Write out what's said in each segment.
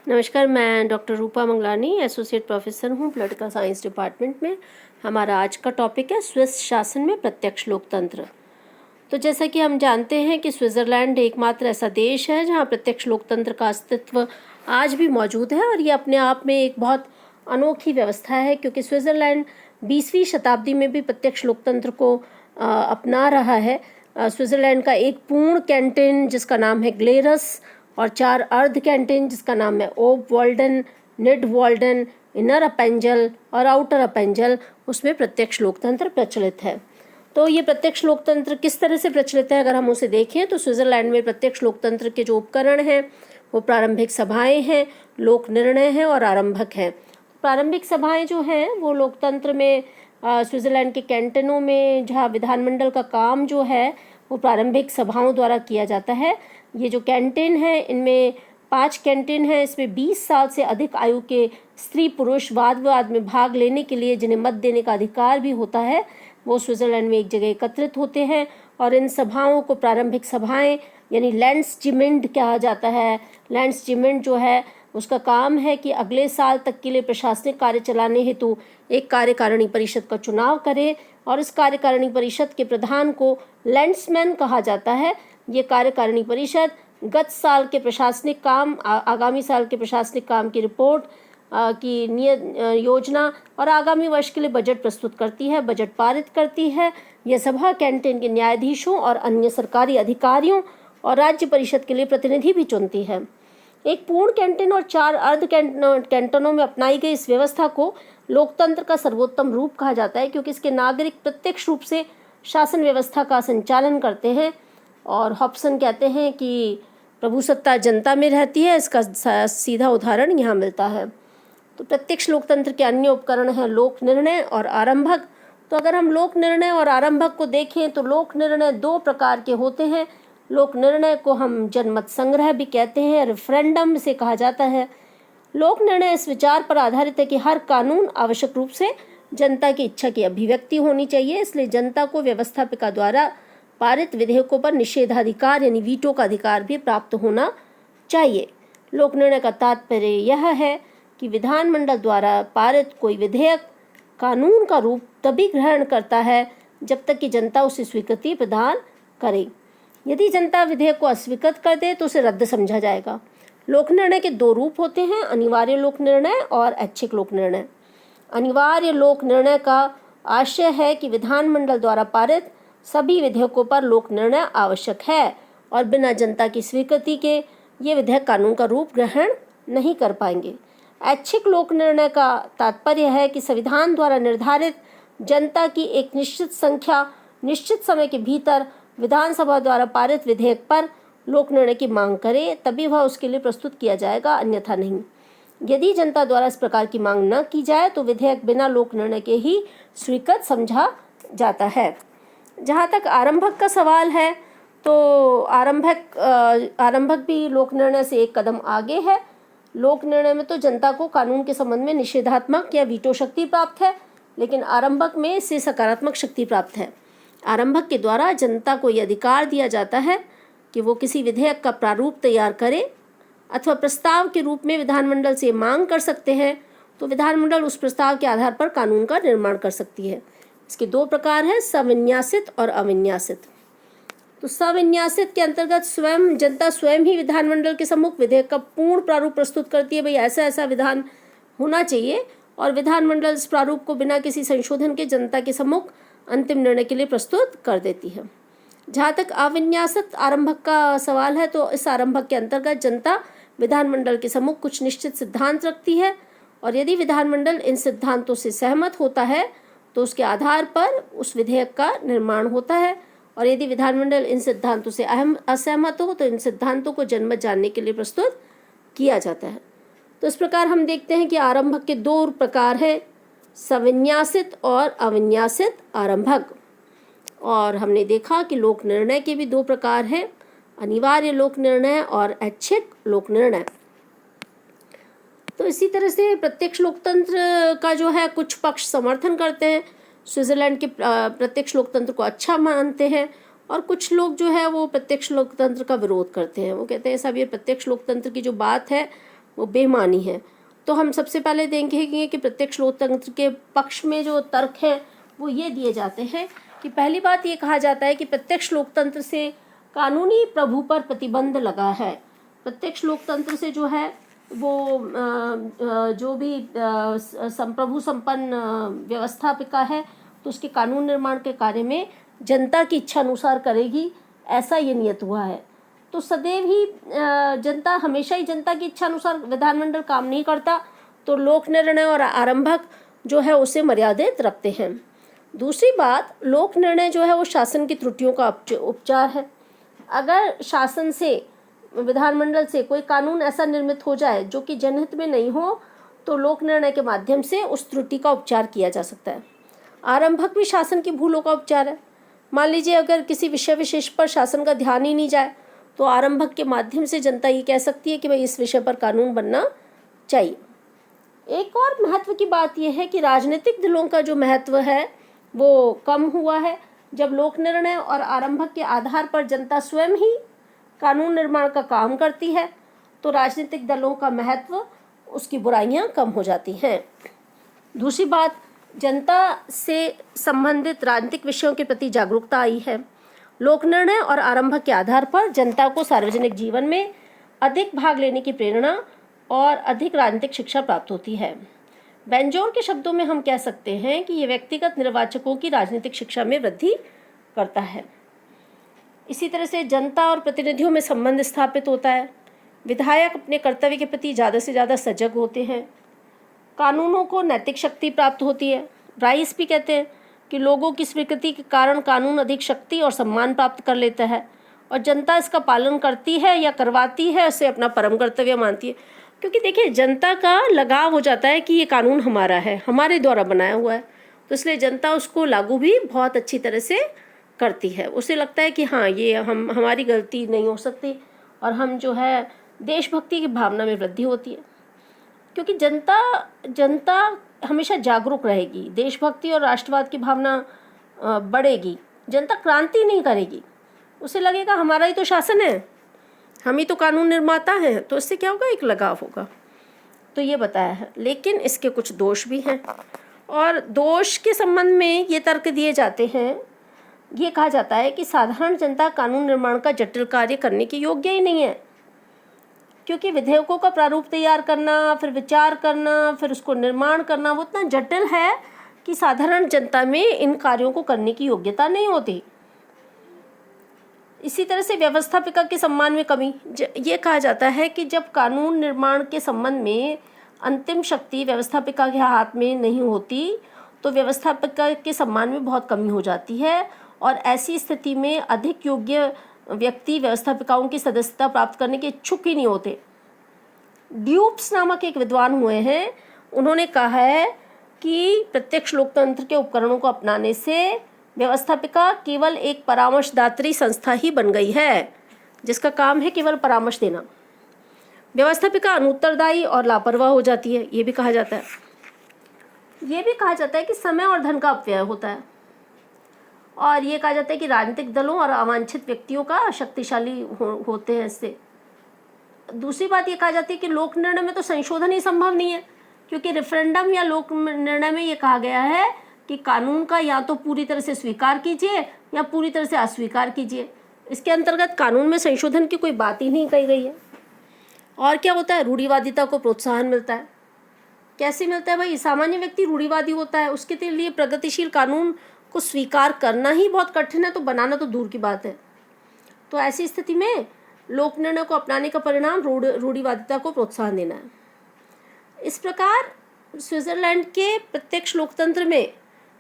नमस्कार, मैं डॉक्टर रूपा Mangalani, associate professor हूँ पॉलिटिकल साइंस डिपार्टमेंट में। हमारा आज का टॉपिक है स्विस शासन में प्रत्यक्ष लोकतंत्र। तो जैसा कि हम जानते हैं कि स्विट्ज़रलैंड एकमात्र ऐसा देश है जहाँ प्रत्यक्ष लोकतंत्र का अस्तित्व आज भी मौजूद है, और ये अपने आप में एक बहुत अनोखी व्यवस्था है, क्योंकि स्विट्ज़रलैंड 20वीं शताब्दी में भी प्रत्यक्ष लोकतंत्र को अपना रहा है। स्विट्ज़रलैंड का एक पूर्ण कैंटन जिसका नाम है ग्लेरस, और 4 अर्ध कैंटन जिसका नाम है ओब वॉल्डन, निड वॉल्डन, इनर अपेंजल और आउटर अपेंजल, उसमें प्रत्यक्ष लोकतंत्र प्रचलित है। तो ये प्रत्यक्ष लोकतंत्र किस तरह से प्रचलित है, अगर हम उसे देखें तो स्विट्ज़रलैंड में प्रत्यक्ष लोकतंत्र के जो उपकरण हैं वो प्रारंभिक सभाएं हैं, लोक निर्णय हैं और आरंभक हैं। प्रारंभिक सभाएं जो हैं वो लोकतंत्र में स्विट्ज़रलैंड के कैंटनों में जहाँ विधानमंडल का काम जो है वो प्रारंभिक सभाओं द्वारा किया जाता है। ये जो कैंटन है इनमें 5 कैंटन हैं। इसमें 20 साल से अधिक आयु के स्त्री पुरुष वाद विवाद में भाग लेने के लिए जिन्हें मत देने का अधिकार भी होता है, वो स्विट्ज़रलैंड में एक जगह एकत्रित होते हैं। और इन सभाओं को प्रारंभिक सभाएं यानी लैंड्सजिमेंट कहा जाता है। लैंड्सजिमेंट जो है उसका काम है कि अगले साल तक के लिए प्रशासनिक कार्य चलाने हेतु एक कार्यकारिणी परिषद का चुनाव करे, और इस कार्यकारिणी परिषद के प्रधान को लैंड्समैन कहा जाता है। ये कार्यकारिणी परिषद गत साल के प्रशासनिक काम, आगामी साल के प्रशासनिक काम की रिपोर्ट की नियत योजना और आगामी वर्ष के लिए बजट प्रस्तुत करती है, बजट पारित करती है। यह सभा कैंटन के न्यायाधीशों और अन्य सरकारी अधिकारियों और राज्य परिषद के लिए प्रतिनिधि भी चुनती है। एक पूर्ण कैंटन और 4 अर्ध कैंटनों में अपनाई गई इस व्यवस्था को लोकतंत्र का सर्वोत्तम रूप कहा जाता है, क्योंकि इसके नागरिक प्रत्यक्ष रूप से शासन व्यवस्था का संचालन करते हैं। और हॉब्सन कहते हैं कि प्रभुसत्ता जनता में रहती है। इसका सीधा उदाहरण यहाँ मिलता है। तो प्रत्यक्ष लोकतंत्र के अन्य उपकरण हैं लोक निर्णय और आरंभक। तो अगर हम लोक निर्णय और आरंभक को देखें तो लोक निर्णय 2 प्रकार के होते हैं। लोक निर्णय को हम जनमत संग्रह भी कहते हैं, रेफरेंडम से कहा जाता है। लोक निर्णय इस विचार पर आधारित है कि हर कानून आवश्यक रूप से जनता की इच्छा की अभिव्यक्ति होनी चाहिए, इसलिए जनता को व्यवस्थापिका द्वारा पारित विधेयकों पर निषेधाधिकार यानी वीटो का अधिकार भी प्राप्त होना चाहिए। लोक निर्णय का तात्पर्य यह है कि विधानमंडल द्वारा पारित कोई विधेयक कानून का रूप तभी ग्रहण करता है जब तक कि जनता उसे स्वीकृति प्रदान करे। यदि जनता विधेयक को अस्वीकृत कर दे तो उसे रद्द समझा जाएगा। लोक निर्णय के 2 रूप होते हैं, अनिवार्य लोक निर्णय और ऐच्छिक लोक निर्णय। अनिवार्य लोक निर्णय का आशय है कि विधानमंडल द्वारा पारित सभी विधेयकों पर लोक निर्णय आवश्यक है, और बिना जनता की स्वीकृति के ये विधेयक कानून का रूप ग्रहण नहीं कर पाएंगे। ऐच्छिक लोक निर्णय का तात्पर्य है कि संविधान द्वारा निर्धारित जनता की एक निश्चित संख्या निश्चित समय के भीतर विधानसभा द्वारा पारित विधेयक पर लोक निर्णय की मांग करे, तभी वह उसके लिए प्रस्तुत किया जाएगा, अन्यथा नहीं। यदि जनता द्वारा इस प्रकार की मांग न की जाए तो विधेयक बिना लोक निर्णय के ही स्वीकृत समझा जाता है। जहाँ तक आरंभक का सवाल है तो आरंभक भी लोक निर्णय से एक कदम आगे है। लोक निर्णय में तो जनता को कानून के संबंध में निषेधात्मक या वीटो शक्ति प्राप्त है, लेकिन आरंभक में इससे सकारात्मक शक्ति प्राप्त है। आरंभक के द्वारा जनता को यह अधिकार दिया जाता है कि वो किसी विधेयक का प्रारूप तैयार करे अथवा प्रस्ताव के रूप में विधानमंडल से मांग कर सकते हैं, तो विधानमंडल उस प्रस्ताव के आधार पर कानून का निर्माण कर सकती है। इसके 2 प्रकार हैं, सविन्यासित और अविन्यासित। तो सविन्यासित के अंतर्गत जनता स्वयं ही विधानमंडल के सम्मुख विधेयक का पूर्ण प्रारूप प्रस्तुत करती है, भाई ऐसा ऐसा विधान होना चाहिए, और विधानमंडल इस प्रारूप को बिना किसी संशोधन के जनता के सम्मुख अंतिम निर्णय के लिए प्रस्तुत कर देती है। जहाँ तक अविन्यासित आरंभक का सवाल है तो इस आरंभक के अंतर्गत जनता विधानमंडल के सम्मुख कुछ निश्चित सिद्धांत रखती है, और यदि विधानमंडल इन सिद्धांतों से सहमत होता है तो उसके आधार पर उस विधेयक का निर्माण होता है, और यदि विधानमंडल इन सिद्धांतों से असहमत हो तो इन सिद्धांतों को जनमत जानने के लिए प्रस्तुत किया जाता है। तो इस प्रकार हम देखते हैं कि आरंभक के 2 प्रकार हैं, सविन्यासित और अविन्यासित आरंभक। और हमने देखा कि लोक निर्णय के भी 2 प्रकार हैं, अनिवार्य लोक निर्णय और ऐच्छिक लोक निर्णय। तो इसी तरह से प्रत्यक्ष लोकतंत्र का जो है कुछ पक्ष समर्थन करते हैं, स्विट्ज़रलैंड के प्रत्यक्ष लोकतंत्र को अच्छा मानते हैं, और कुछ लोग जो है वो प्रत्यक्ष लोकतंत्र का विरोध करते हैं। वो कहते हैं सब ये प्रत्यक्ष लोकतंत्र की जो बात है वो बेमानी है। तो हम सबसे पहले देखेंगे कि प्रत्यक्ष लोकतंत्र के पक्ष में जो तर्क हैं वो ये दिए जाते हैं कि पहली बात ये कहा जाता है कि प्रत्यक्ष लोकतंत्र से कानूनी प्रभु पर प्रतिबंध लगा है। प्रत्यक्ष लोकतंत्र से जो है वो जो भी संप्रभु संपन्न व्यवस्थापिका है तो उसके कानून निर्माण के कार्य में जनता की इच्छा अनुसार करेगी, ऐसा ये नियत हुआ है। तो सदैव ही जनता हमेशा ही जनता की इच्छा अनुसार विधानमंडल काम नहीं करता, तो लोक निर्णय और आरंभक जो है उसे मर्यादित रखते हैं। दूसरी बात, लोक निर्णय जो है वो शासन की त्रुटियों का उपचार है। अगर शासन से, विधानमंडल से कोई कानून ऐसा निर्मित हो जाए जो कि जनहित में नहीं हो, तो लोक निर्णय के माध्यम से उस त्रुटि का उपचार किया जा सकता है। आरंभक भी शासन की भूलों का उपचार है। मान लीजिए अगर किसी विषय विशेष पर शासन का ध्यान ही नहीं जाए तो आरंभक के माध्यम से जनता ये कह सकती है कि भाई इस विषय पर कानून बनना चाहिए। एक और महत्व की बात यह है कि राजनीतिक दलों का जो महत्व है वो कम हुआ है। जब लोक निर्णय और आरंभक के आधार पर जनता स्वयं ही कानून निर्माण का काम करती है तो राजनीतिक दलों का महत्व, उसकी बुराइयां कम हो जाती हैं। दूसरी बात, जनता से संबंधित राजनीतिक विषयों के प्रति जागरूकता आई है। लोक निर्णय और आरंभक के आधार पर जनता को सार्वजनिक जीवन में अधिक भाग लेने की प्रेरणा और अधिक राजनीतिक शिक्षा प्राप्त होती है। बेंजोर के शब्दों में हम कह सकते हैं कि ये व्यक्तिगत निर्वाचकों की राजनीतिक शिक्षा में वृद्धि करता है। इसी तरह से जनता और प्रतिनिधियों में संबंध स्थापित होता है। विधायक अपने कर्तव्य के प्रति ज़्यादा से ज़्यादा सजग होते हैं। कानूनों को नैतिक शक्ति प्राप्त होती है। राइस भी कहते हैं कि लोगों की स्वीकृति के कारण कानून अधिक शक्ति और सम्मान प्राप्त कर लेता है और जनता इसका पालन करती है या करवाती है, इसे अपना परम कर्तव्य मानती है। क्योंकि देखिए, जनता का लगाव हो जाता है कि ये कानून हमारा है, हमारे द्वारा बनाया हुआ है, तो इसलिए जनता उसको लागू भी बहुत अच्छी तरह से करती है। उसे लगता है कि हाँ, ये हमारी गलती नहीं हो सकती और हम जो है देशभक्ति की भावना में वृद्धि होती है। क्योंकि जनता हमेशा जागरूक रहेगी, देशभक्ति और राष्ट्रवाद की भावना बढ़ेगी। जनता क्रांति नहीं करेगी, उसे लगेगा हमारा ही तो शासन है, हम ही तो कानून निर्माता हैं, तो इससे क्या होगा, एक लगाव होगा। तो ये बताया है। लेकिन इसके कुछ दोष भी हैं और दोष के संबंध में ये तर्क दिए जाते हैं। ये कहा जाता है कि साधारण जनता कानून निर्माण का जटिल कार्य करने के योग्य ही नहीं है, क्योंकि विधेयकों का प्रारूप तैयार करना, फिर विचार करना, फिर उसको निर्माण करना, वो इतना जटिल है कि साधारण जनता में इन कार्यों को करने की योग्यता नहीं होती। इसी तरह से व्यवस्थापिका के सम्मान में कमी। ये कहा जाता है कि जब कानून निर्माण के संबंध में अंतिम शक्ति व्यवस्थापिका के हाथ में नहीं होती तो व्यवस्थापिका के सम्मान में बहुत कमी हो जाती है और ऐसी स्थिति में अधिक योग्य व्यक्ति व्यवस्थापिकाओं की सदस्यता प्राप्त करने के इच्छुक ही नहीं होते। ड्यूप्स नामक एक विद्वान हुए हैं, उन्होंने कहा है कि प्रत्यक्ष लोकतंत्र के उपकरणों को अपनाने से व्यवस्थापिका केवल एक परामर्शदात्री संस्था ही बन गई है, जिसका काम है केवल परामर्श देना। व्यवस्थापिका अनुत्तरदायी और लापरवाह हो जाती है, ये भी कहा जाता है। ये भी कहा जाता है कि समय और धन का अपव्यय होता है और ये कहा जाता है कि राजनीतिक दलों और अवांछित व्यक्तियों का शक्तिशाली होते हैं इससे। दूसरी बात ये कहा जाती है कि लोक निर्णय में तो संशोधन ही संभव नहीं है, क्योंकि रेफरेंडम या लोक निर्णय में ये कहा गया है कि कानून का या तो पूरी तरह से स्वीकार कीजिए या पूरी तरह से अस्वीकार कीजिए। इसके अंतर्गत कानून में संशोधन की कोई बात ही नहीं कही गई है। और क्या होता है, रूढ़िवादिता को प्रोत्साहन मिलता है। कैसे मिलता है भाई, सामान्य व्यक्ति रूढ़िवादी होता है, उसके लिए प्रगतिशील कानून को स्वीकार करना ही बहुत कठिन है, तो बनाना तो दूर की बात है। तो ऐसी स्थिति में लोक निर्णय को अपनाने का परिणाम रूढ़िवादिता को प्रोत्साहन देना है। इस प्रकार स्विट्जरलैंड के प्रत्यक्ष लोकतंत्र में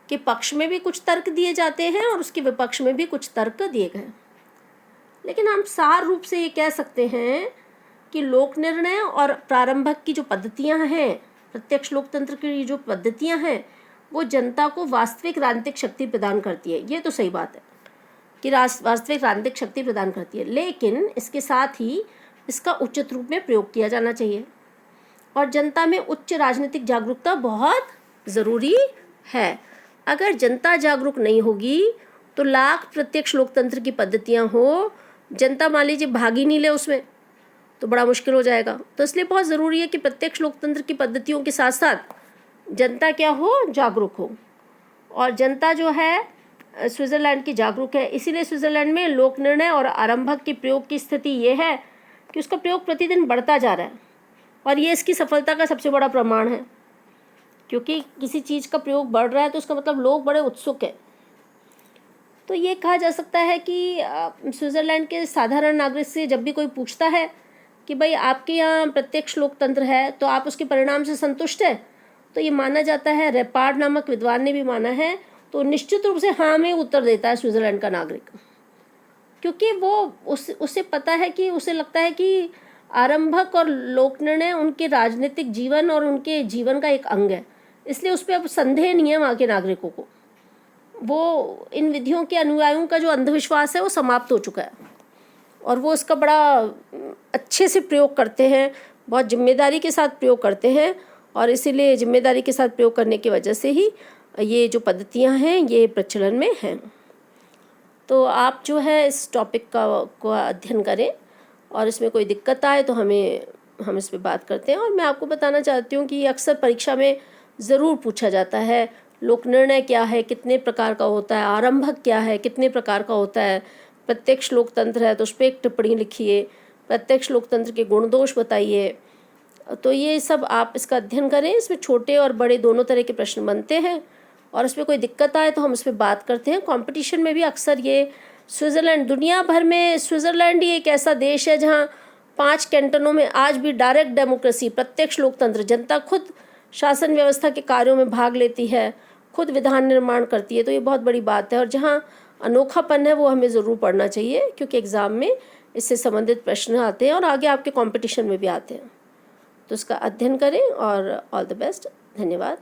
के पक्ष में भी कुछ तर्क दिए जाते हैं और उसके विपक्ष में भी कुछ तर्क दिए गए। लेकिन हम सार रूप से ये कह सकते हैं कि लोक निर्णय और प्रारंभक की जो पद्धतियां हैं, प्रत्यक्ष लोकतंत्र की जो पद्धतियां हैं, वो जनता को वास्तविक राजनीतिक शक्ति प्रदान करती है। ये तो सही बात है कि वास्तविक राजनीतिक शक्ति प्रदान करती है, लेकिन इसके साथ ही इसका उचित रूप में प्रयोग किया जाना चाहिए और जनता में उच्च राजनीतिक जागरूकता बहुत ज़रूरी है। अगर जनता जागरूक नहीं होगी तो लाख प्रत्यक्ष लोकतंत्र की पद्धतियां हो, जनता मान लीजिए भाग ही नहीं ले उसमें, तो बड़ा मुश्किल हो जाएगा। तो इसलिए बहुत ज़रूरी है कि प्रत्यक्ष लोकतंत्र की पद्धतियों के साथ साथ जनता क्या हो, जागरूक हो। और जनता जो है स्विट्ज़रलैंड की जागरूक है। इसीलिए स्विट्ज़रलैंड में लोक निर्णय और आरंभक के प्रयोग की स्थिति ये है कि उसका प्रयोग प्रतिदिन बढ़ता जा रहा है, और ये इसकी सफलता का सबसे बड़ा प्रमाण है। क्योंकि किसी चीज़ का प्रयोग बढ़ रहा है तो उसका मतलब लोग बड़े उत्सुक हैं। तो ये कहा जा सकता है कि स्विट्ज़रलैंड के साधारण नागरिक से जब भी कोई पूछता है कि भाई आपके यहाँ प्रत्यक्ष लोकतंत्र है तो आप उसके परिणाम से संतुष्ट हैं, तो ये माना जाता है, रेपार्ड नामक विद्वान ने भी माना है, तो निश्चित रूप से हाँ में उत्तर देता है स्विट्ज़रलैंड का नागरिक। क्योंकि वो उसे पता है कि उसे लगता है कि आरंभक और लोक निर्णय उनके राजनीतिक जीवन और उनके जीवन का एक अंग है। इसलिए उस पर अब संदेह नहीं है वहाँ के नागरिकों को। वो इन विधियों के अनुयायियों का जो अंधविश्वास है वो समाप्त हो चुका है, और वो इसका बड़ा अच्छे से प्रयोग करते हैं, बहुत जिम्मेदारी के साथ प्रयोग करते हैं। और इसीलिए जिम्मेदारी के साथ प्रयोग करने की वजह से ही ये जो पद्धतियाँ हैं ये प्रचलन में हैं। तो आप जो है इस टॉपिक को अध्ययन करें, और इसमें कोई दिक्कत आए तो हम इस पे बात करते हैं। और मैं आपको बताना चाहती हूँ कि अक्सर परीक्षा में ज़रूर पूछा जाता है, लोक निर्णय क्या है, कितने प्रकार का होता है, आरंभक क्या है, कितने प्रकार का होता है, प्रत्यक्ष लोकतंत्र है तो उस पर एक टिप्पणी लिखिए, प्रत्यक्ष लोकतंत्र के गुण दोष बताइए। तो ये सब आप इसका अध्ययन करें। इसमें छोटे और बड़े दोनों तरह के प्रश्न बनते हैं, और इसमें कोई दिक्कत आए तो हम इस पर बात करते हैं। कंपटीशन में भी अक्सर ये स्विट्ज़रलैंड, दुनिया भर में स्विट्ज़रलैंड ही एक ऐसा देश है जहाँ 5 कैंटनों में आज भी डायरेक्ट डेमोक्रेसी, प्रत्यक्ष लोकतंत्र, जनता खुद शासन व्यवस्था के कार्यों में भाग लेती है, खुद विधान निर्माण करती है। तो ये बहुत बड़ी बात है, और जहाँ अनोखापन है वो हमें ज़रूर पढ़ना चाहिए, क्योंकि एग्ज़ाम में इससे संबंधित प्रश्न आते हैं और आगे आपके कंपटीशन में भी आते हैं। तो इसका अध्ययन करें, और ऑल द बेस्ट। धन्यवाद।